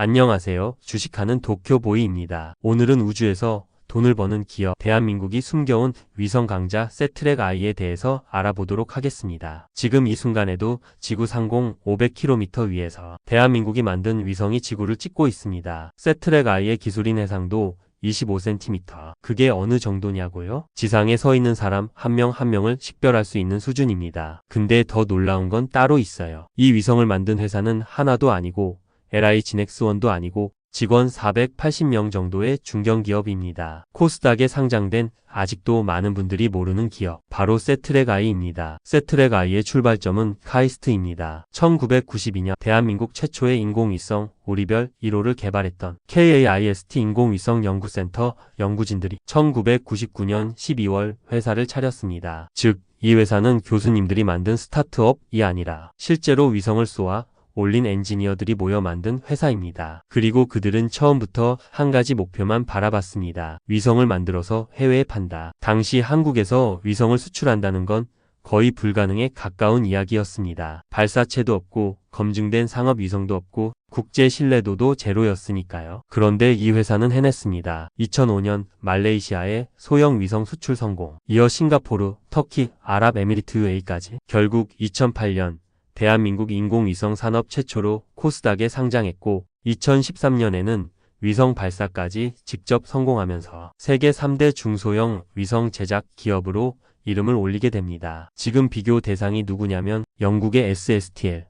안녕하세요. 주식하는 도쿄보이입니다. 오늘은 우주에서 돈을 버는 기업, 대한민국이 숨겨온 위성 강자 세트랙 I에 대해서 알아보도록 하겠습니다. 지금 이 순간에도 지구 상공 500km 위에서 대한민국이 만든 위성이 지구를 찍고 있습니다. 세트랙 I의 기술인 해상도 25cm. 그게 어느 정도냐고요? 지상에 서 있는 사람 한 명 한 명을 식별할 수 있는 수준입니다. 근데 더 놀라운 건 따로 있어요. 이 위성을 만든 회사는 하나도 아니고 LI 지넥스원도 아니고 직원 480명 정도의 중견기업입니다. 코스닥에 상장된 아직도 많은 분들이 모르는 기업, 바로 세트랙 I입니다. 세트랙 I의 출발점은 카이스트입니다. 1992년 대한민국 최초의 인공위성 오리별 1호를 개발했던 KAIST 인공위성 연구센터 연구진들이 1999년 12월 회사를 차렸습니다. 즉, 이 회사는 교수님들이 만든 스타트업이 아니라 실제로 위성을 쏘아 올린 엔지니어들이 모여 만든 회사입니다. 그리고 그들은 처음부터 한 가지 목표만 바라봤습니다. 위성을 만들어서 해외에 판다. 당시 한국에서 위성을 수출한다는 건 거의 불가능에 가까운 이야기였습니다. 발사체도 없고 검증된 상업 위성도 없고 국제 신뢰도도 제로였으니까요. 그런데 이 회사는 해냈습니다. 2005년 말레이시아의 소형 위성 수출 성공, 이어 싱가포르, 터키, 아랍에미리트 UAE까지, 결국 2008년 대한민국 인공위성 산업 최초로 코스닥에 상장했고 2013년에는 위성 발사까지 직접 성공하면서 세계 3대 중소형 위성 제작 기업으로 이름을 올리게 됩니다. 지금 비교 대상이 누구냐면 영국의 SSTL,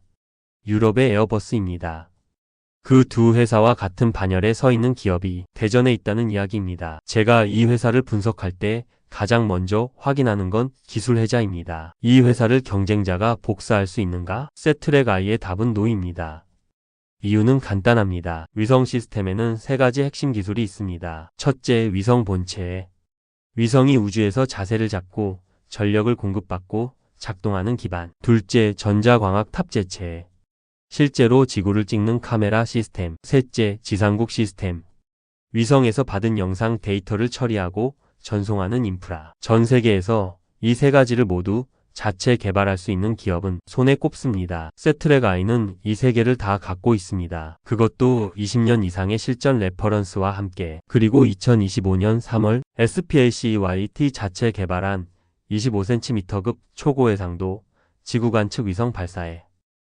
유럽의 에어버스입니다. 그 두 회사와 같은 반열에 서 있는 기업이 대전에 있다는 이야기입니다. 제가 이 회사를 분석할 때 가장 먼저 확인하는 건 기술 혜자입니다. 이 회사를 경쟁자가 복사할 수 있는가? 세트랙 I의 답은 노입니다. 이유는 간단합니다. 위성 시스템에는 세 가지 핵심 기술이 있습니다. 첫째, 위성 본체. 위성이 우주에서 자세를 잡고 전력을 공급받고 작동하는 기반. 둘째, 전자광학 탑재체. 실제로 지구를 찍는 카메라 시스템. 셋째, 지상국 시스템. 위성에서 받은 영상 데이터를 처리하고 전송하는 인프라. 전 세계에서 이 세 가지를 모두 자체 개발할 수 있는 기업은 손에 꼽습니다. 세트랙 I는 이 세 개를 다 갖고 있습니다. 그것도 20년 이상의 실전 레퍼런스와 함께. 그리고 2025년 3월 SPACYT 자체 개발한 25cm급 초고해상도 지구 관측 위성 발사에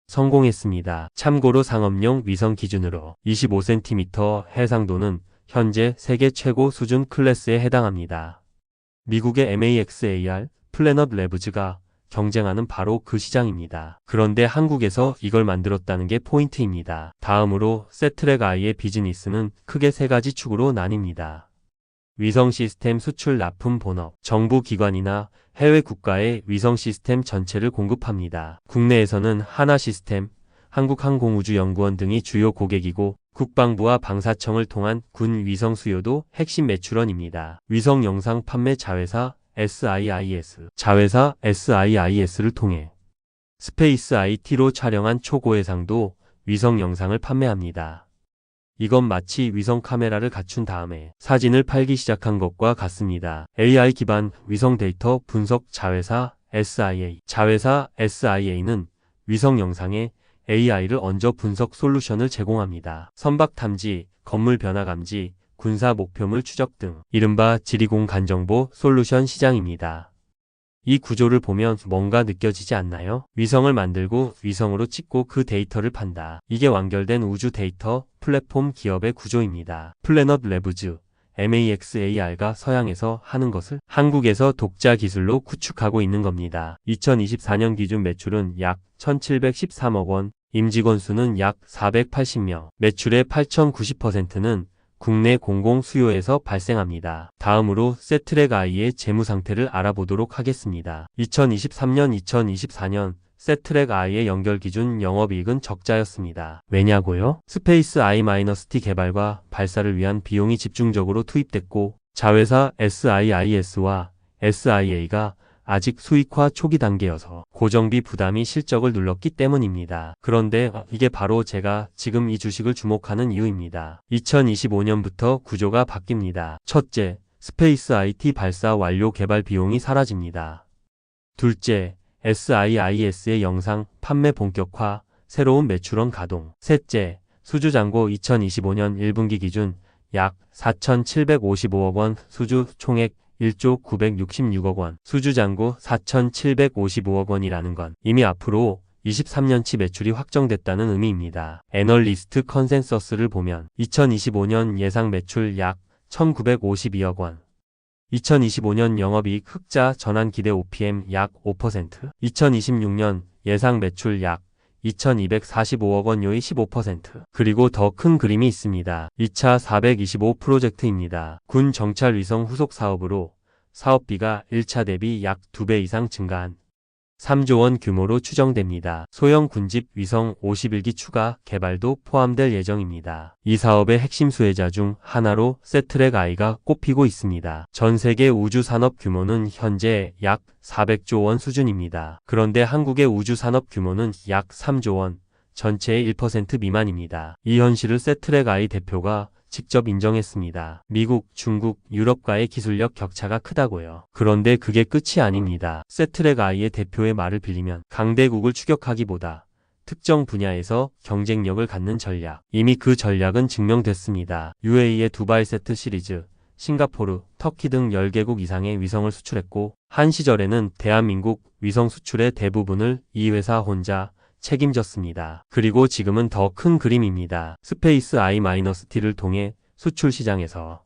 성공했습니다. 참고로 상업용 위성 기준으로 25cm 해상도는 현재 세계 최고 수준 클래스에 해당합니다. 미국의 MAXAR, 플래닛 래브즈가 경쟁하는 바로 그 시장입니다. 그런데 한국에서 이걸 만들었다는 게 포인트입니다. 다음으로 세트랙 I의 비즈니스는 크게 세 가지 축으로 나뉩니다. 위성 시스템 수출 납품 본업, 정부 기관이나 해외 국가의 위성 시스템 전체를 공급합니다. 국내에서는 하나시스템, 한국항공우주연구원 등이 주요 고객이고 국방부와 방사청을 통한 군 위성 수요도 핵심 매출원입니다. 위성 영상 판매 자회사 SIIS, 자회사 SIIS를 통해 스페이스 IT로 촬영한 초고해상도 위성 영상을 판매합니다. 이건 마치 위성 카메라를 갖춘 다음에 사진을 팔기 시작한 것과 같습니다. AI 기반 위성 데이터 분석 자회사 SIA, 자회사 SIA는 위성 영상에 AI를 얹어 분석 솔루션을 제공합니다. 선박 탐지, 건물 변화 감지, 군사 목표물 추적 등 이른바 지리공 간정보 솔루션 시장입니다. 이 구조를 보면 뭔가 느껴지지 않나요? 위성을 만들고 위성으로 찍고 그 데이터를 판다. 이게 완결된 우주 데이터 플랫폼 기업의 구조입니다. 플래닛 래브즈, MAXAR가 서양에서 하는 것을 한국에서 독자 기술로 구축하고 있는 겁니다. 2024년 기준 매출은 약 1713억 원, 임직원 수는 약 480명, 매출의 8,090%는 국내 공공 수요에서 발생합니다. 다음으로 세트랙 I의 재무 상태를 알아보도록 하겠습니다. 2023년, 2024년 세트랙 I의 연결 기준 영업이익은 적자였습니다. 왜냐고요? 스페이스 I-T 개발과 발사를 위한 비용이 집중적으로 투입됐고 자회사 SIIS와 SIA가 아직 수익화 초기 단계여서 고정비 부담이 실적을 눌렀기 때문입니다. 그런데 이게 바로 제가 지금 이 주식을 주목하는 이유입니다. 2025년부터 구조가 바뀝니다. 첫째, 스페이스 IT 발사 완료 개발 비용이 사라집니다. 둘째, SIIS의 영상 판매 본격화, 새로운 매출원 가동. 셋째, 수주잔고 2025년 1분기 기준 약 4,755억 원, 수주 총액 1조 966억 원, 수주잔고 4,755억 원이라는 건 이미 앞으로 23년치 매출이 확정됐다는 의미입니다. 애널리스트 컨센서스를 보면 2025년 예상 매출 약 1,952억 원, 2025년 영업이익 흑자 전환 기대 OPM 약 5%, 2026년 예상 매출 약 2,245억 원요의 15%. 그리고 더 큰 그림이 있습니다. 2차 425 프로젝트입니다. 군 정찰 위성 후속 사업으로 사업비가 1차 대비 약 2배 이상 증가한 3조 원 규모로 추정됩니다. 소형 군집 위성 51기 추가 개발도 포함될 예정입니다. 이 사업의 핵심 수혜자 중 하나로 세트랙 I가 꼽히고 있습니다. 전 세계 우주 산업 규모는 현재 약 400조 원 수준입니다. 그런데 한국의 우주 산업 규모는 약 3조 원, 전체의 1% 미만입니다. 이 현실을 세트랙 I 대표가 직접 인정했습니다. 미국, 중국, 유럽과의 기술력 격차가 크다고요. 그런데 그게 끝이 아닙니다. 세트랙 I의 대표의 말을 빌리면 강대국을 추격하기보다 특정 분야에서 경쟁력을 갖는 전략. 이미 그 전략은 증명됐습니다. UAE의 두바이 세트 시리즈, 싱가포르, 터키 등 10개국 이상의 위성을 수출했고 한 시절에는 대한민국 위성 수출의 대부분을 이 회사 혼자 책임졌습니다. 그리고 지금은 더 큰 그림입니다. 스페이스 I-T를 통해 수출 시장에서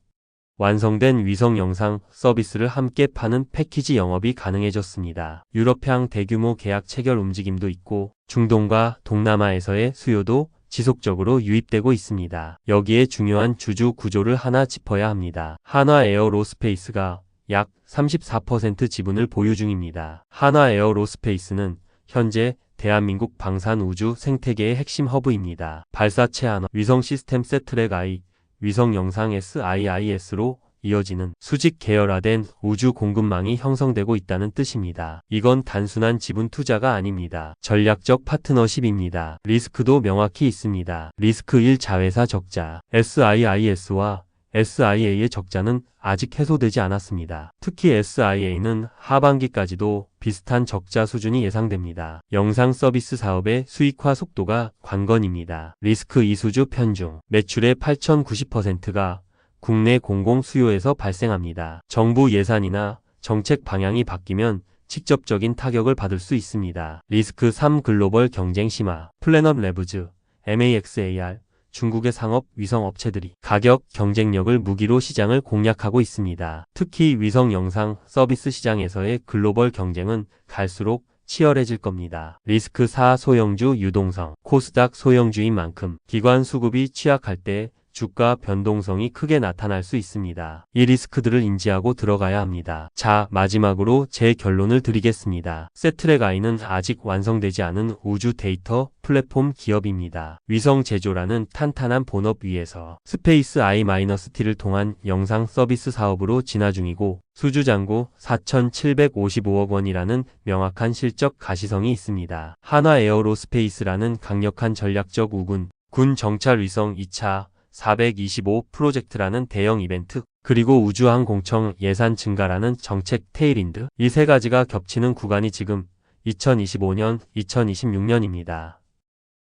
완성된 위성 영상 서비스를 함께 파는 패키지 영업이 가능해졌습니다. 유럽향 대규모 계약 체결 움직임도 있고 중동과 동남아에서의 수요도 지속적으로 유입되고 있습니다. 여기에 중요한 주주 구조를 하나 짚어야 합니다. 한화에어로스페이스가 약 34% 지분을 보유 중입니다. 한화에어로스페이스는 현재 대한민국 방산 우주 생태계의 핵심 허브입니다. 발사체 하나, 위성 시스템 세트랙 I, 위성 영상 SIIS로 이어지는 수직 계열화된 우주 공급망이 형성되고 있다는 뜻입니다. 이건 단순한 지분 투자가 아닙니다. 전략적 파트너십입니다. 리스크도 명확히 있습니다. 리스크 1 자회사 적자, SIIS와 SIA의 적자는 아직 해소되지 않았습니다. 특히 SIA는 하반기까지도 비슷한 적자 수준이 예상됩니다. 영상 서비스 사업의 수익화 속도가 관건입니다. 리스크 이수주 편중, 매출의 8,090%가 국내 공공 수요에서 발생합니다. 정부 예산이나 정책 방향이 바뀌면 직접적인 타격을 받을 수 있습니다. 리스크 3 글로벌 경쟁 심화, 플래닛 래브즈, MAXAR, 중국의 상업 위성 업체들이 가격 경쟁력을 무기로 시장을 공략하고 있습니다. 특히 위성 영상 서비스 시장에서의 글로벌 경쟁은 갈수록 치열해질 겁니다. 리스크 4 소형주 유동성, 코스닥 소형주인 만큼 기관 수급이 취약할 때 주가 변동성이 크게 나타날 수 있습니다. 이 리스크들을 인지하고 들어가야 합니다. 자, 마지막으로 제 결론을 드리겠습니다. 세트랙 I는 아직 완성되지 않은 우주 데이터 플랫폼 기업입니다. 위성 제조라는 탄탄한 본업 위에서 스페이스 I-T를 통한 영상 서비스 사업으로 진화 중이고 수주잔고 4,755억 원이라는 명확한 실적 가시성이 있습니다. 한화에어로스페이스라는 강력한 전략적 우군, 군 정찰 위성 2차 425 프로젝트라는 대형 이벤트, 그리고 우주항공청 예산 증가라는 정책 테일윈드, 이 세 가지가 겹치는 구간이 지금 2025년, 2026년입니다.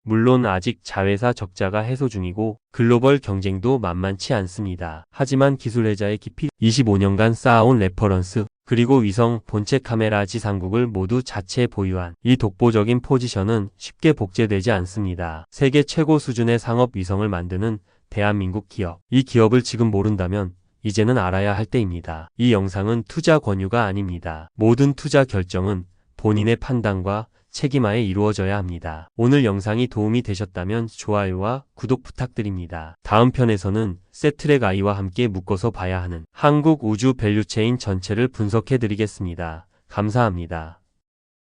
물론 아직 자회사 적자가 해소 중이고 글로벌 경쟁도 만만치 않습니다. 하지만 기술회자의 깊이, 25년간 쌓아온 레퍼런스, 그리고 위성 본체 카메라 지상국을 모두 자체 보유한 이 독보적인 포지션은 쉽게 복제되지 않습니다. 세계 최고 수준의 상업 위성을 만드는 대한민국 기업. 이 기업을 지금 모른다면 이제는 알아야 할 때입니다. 이 영상은 투자 권유가 아닙니다. 모든 투자 결정은 본인의 판단과 책임하에 이루어져야 합니다. 오늘 영상이 도움이 되셨다면 좋아요와 구독 부탁드립니다. 다음 편에서는 세트랙 I와 함께 묶어서 봐야 하는 한국 우주 밸류체인 전체를 분석해 드리겠습니다. 감사합니다.